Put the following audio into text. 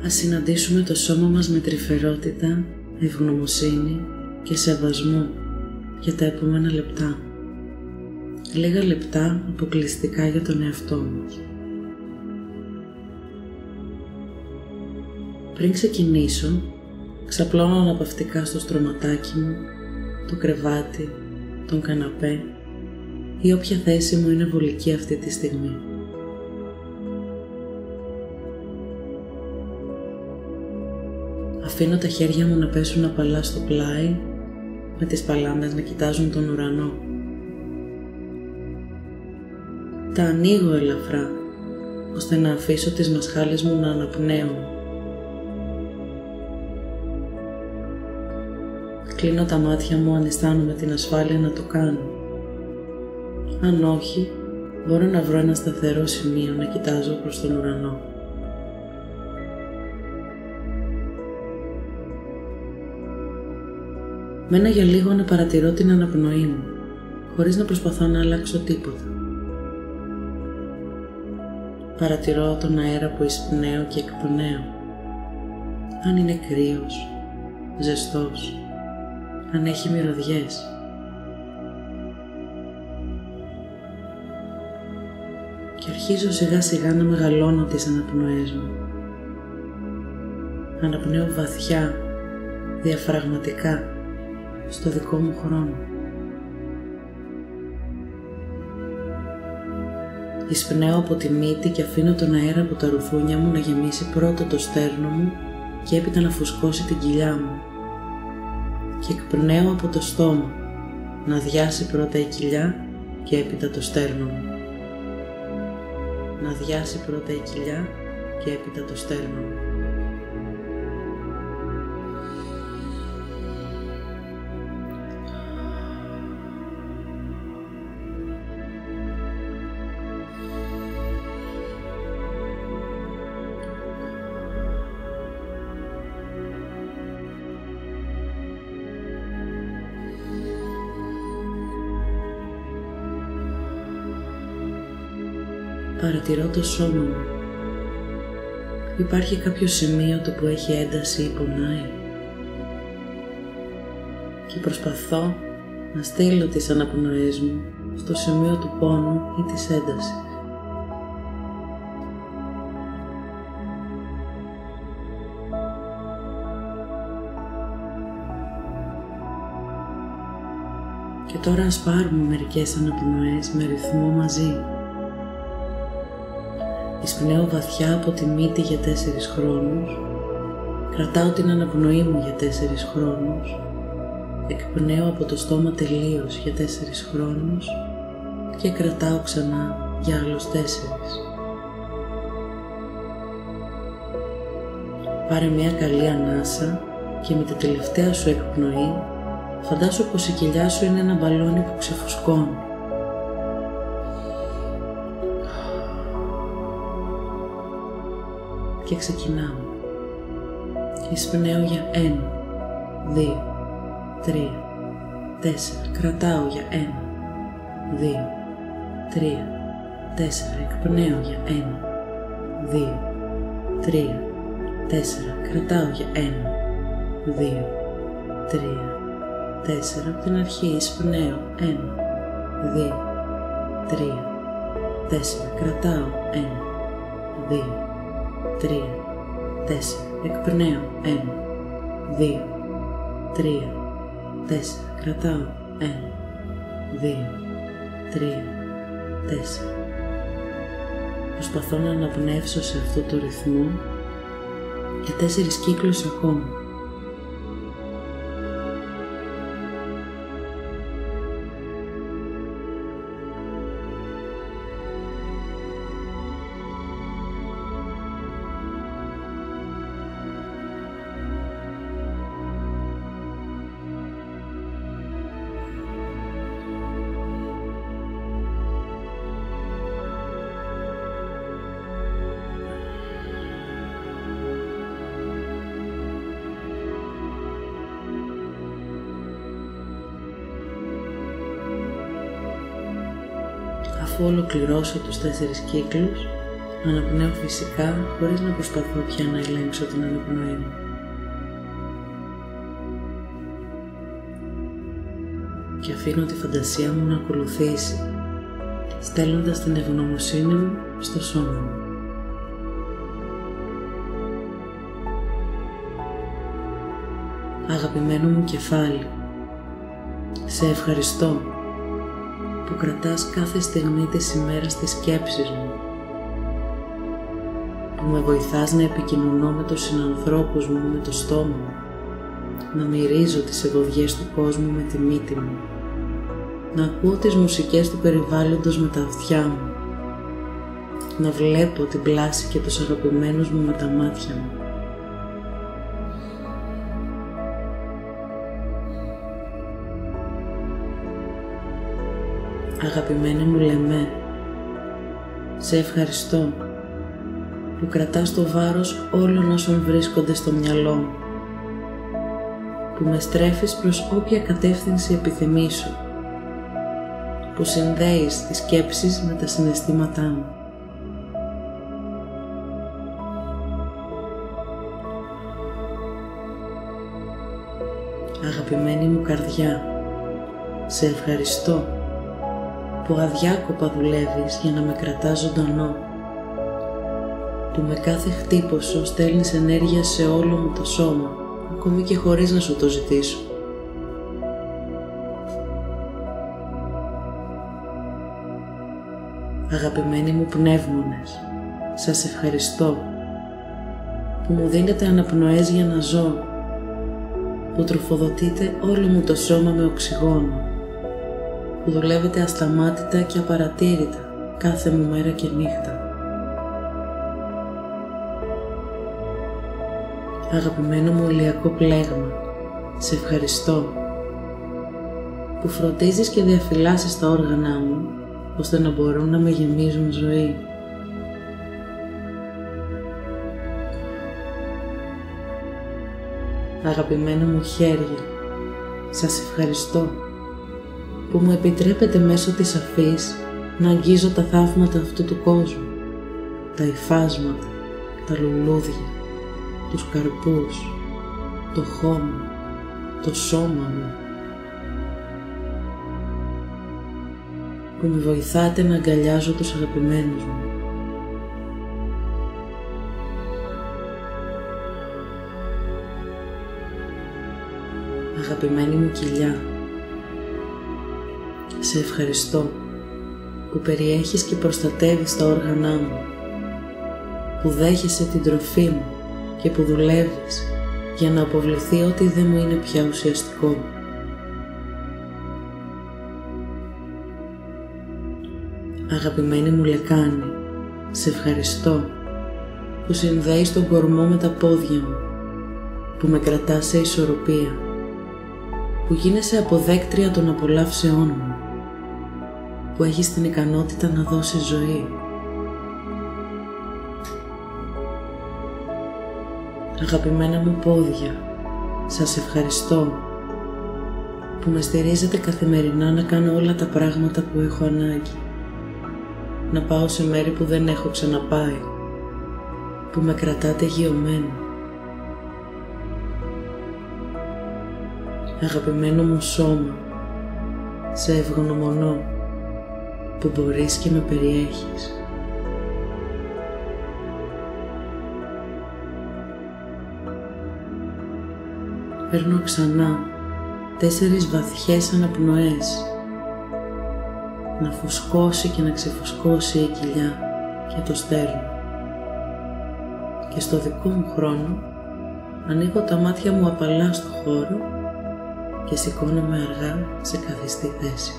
Ας συναντήσουμε το σώμα μας με τρυφερότητα, ευγνωμοσύνη και σεβασμό για τα επόμενα λεπτά. Λίγα λεπτά αποκλειστικά για τον εαυτό μας. Πριν ξεκινήσω, ξαπλώνω αναπαυτικά στο στρωματάκι μου, το κρεβάτι, τον καναπέ ή όποια θέση μου είναι βολική αυτή τη στιγμή. Αφήνω τα χέρια μου να πέσουν απαλά στο πλάι, με τις παλάμες να κοιτάζουν τον ουρανό. Τα ανοίγω ελαφρά, ώστε να αφήσω τις μασχάλες μου να αναπνέουν. Κλείνω τα μάτια μου αν αισθάνομαι την ασφάλεια να το κάνω. Αν όχι, μπορώ να βρω ένα σταθερό σημείο να κοιτάζω προς τον ουρανό. Μένω για λίγο να παρατηρώ την αναπνοή μου, χωρίς να προσπαθώ να αλλάξω τίποτα. Παρατηρώ τον αέρα που εισπνέω και εκπνέω. Αν είναι κρύος, ζεστός, αν έχει μυρωδιές. Και αρχίζω σιγά σιγά να μεγαλώνω τις αναπνοές μου. Αναπνέω βαθιά, διαφραγματικά, στο δικό μου χρόνο. Εισπνέω από τη μύτη και αφήνω τον αέρα από τα ρουθούνια μου να γεμίσει πρώτα το στέρνο μου και έπειτα να φουσκώσει την κοιλιά μου. Και εκπνέω από το στόμα, να αδειάσει πρώτα η κοιλιά και έπειτα το στέρνο μου. Να αδειάσει πρώτα η κοιλιά και έπειτα το στέρνο μου. Παρατηρώ το σώμα μου. Υπάρχει κάποιο σημείο το που έχει ένταση ή πονάει. Και προσπαθώ να στείλω τις αναπνοές μου στο σημείο του πόνου ή της έντασης. Και τώρα ας πάρουμε μερικές αναπνοές με ρυθμό μαζί. Εισπνέω βαθιά από τη μύτη για 4 χρόνους, κρατάω την αναπνοή μου για 4 χρόνους, εκπνέω από το στόμα τελείως για 4 χρόνους και κρατάω ξανά για άλλους 4. Πάρε μια καλή ανάσα και με τη τελευταία σου εκπνοή φαντάσου πως η κοιλιά σου είναι ένα μπαλόνι που ξεφουσκώνει. Και ξεκινάω. Εισπνέω για 1, 2, 3, 4. Κρατάω για 1, 2, 3, 4. Εκπνέω για 1, 2, 3, 4. Κρατάω για 1, 2, 3, 4. Από την αρχή εισπνέω 1, 2, 3, 4. Κρατάω 1, 2, 3, 4. Εκπνέω 1, 2, 3, 4. Κρατάω 1, 2, 3, 4. Προσπαθώ να αναπνεύσω σε αυτό το ρυθμό για 4 κύκλους ακόμα. Αφού ολοκληρώσω τους 4 κύκλους, Αναπνέω φυσικά, χωρίς να προσπαθώ πια να ελέγξω την αναπνοή μου. Και αφήνω τη φαντασία μου να ακολουθήσει, στέλνοντας την ευγνωμοσύνη μου στο σώμα μου. Αγαπημένο μου κεφάλι, σε ευχαριστώ που κρατάς κάθε στιγμή της ημέρας τις σκέψεις μου, που με βοηθάς να επικοινωνώ με τους συνανθρώπους μου με το στόμα μου, να μυρίζω τις ευωδιές του κόσμου με τη μύτη μου, να ακούω τις μουσικές του περιβάλλοντος με τα αυτιά μου, να βλέπω την πλάση και τους αγαπημένους μου με τα μάτια μου. Αγαπημένη μου Λεμέ, σε ευχαριστώ που κρατάς το βάρος όλων όσων βρίσκονται στο μυαλό μου, που με στρέφεις προς όποια κατεύθυνση επιθυμήσω, που συνδέεις τις σκέψεις με τα συναισθήματά μου. Αγαπημένη μου καρδιά, σε ευχαριστώ που αδιάκοπα δουλεύεις για να με κρατάς ζωντανό, που με κάθε χτύπο σου στέλνεις ενέργεια σε όλο μου το σώμα, ακόμη και χωρίς να σου το ζητήσω. Αγαπημένοι μου πνεύμονες, σας ευχαριστώ που μου δίνετε αναπνοές για να ζω, που τροφοδοτείτε όλο μου το σώμα με οξυγόνο, που δουλεύετε ασταμάτητα και απαρατήρητα κάθε μου μέρα και νύχτα. Αγαπημένο μου ηλιακό πλέγμα, σε ευχαριστώ που φροντίζεις και διαφυλάσσεις τα όργανά μου ώστε να μπορούν να με γεμίζουν ζωή. Αγαπημένα μου χέρια, σας ευχαριστώ που μου επιτρέπετε μέσω της αφής να αγγίζω τα θαύματα αυτού του κόσμου, τα υφάσματα, τα λουλούδια, τους καρπούς, το χώμα, το σώμα μου, που με βοηθάτε να αγκαλιάζω τους αγαπημένους μου. Αγαπημένη μου κοιλιά, σε ευχαριστώ που περιέχεις και προστατεύεις τα όργανά μου, που δέχεσαι την τροφή μου και που δουλεύεις για να αποβληθεί ό,τι δεν μου είναι πια ουσιαστικό. Αγαπημένη μου λεκάνη, σε ευχαριστώ που συνδέεις τον κορμό με τα πόδια μου, που με κρατάς σε ισορροπία, που γίνεσαι αποδέκτρια των απολαύσεών μου, που έχεις την ικανότητα να δώσεις ζωή. Αγαπημένα μου πόδια, σας ευχαριστώ που με στηρίζετε καθημερινά να κάνω όλα τα πράγματα που έχω ανάγκη, να πάω σε μέρη που δεν έχω ξαναπάει, που με κρατάτε γειωμένο. Αγαπημένο μου σώμα, σε ευγνωμονώ που μπορείς και με περιέχεις. Παίρνω ξανά 4 βαθιές αναπνοές, να φουσκώσει και να ξεφουσκώσει η κοιλιά και το στέρνο. Και στο δικό μου χρόνο ανοίγω τα μάτια μου απαλά στο χώρο και σηκώνομαι αργά σε καθιστή θέση.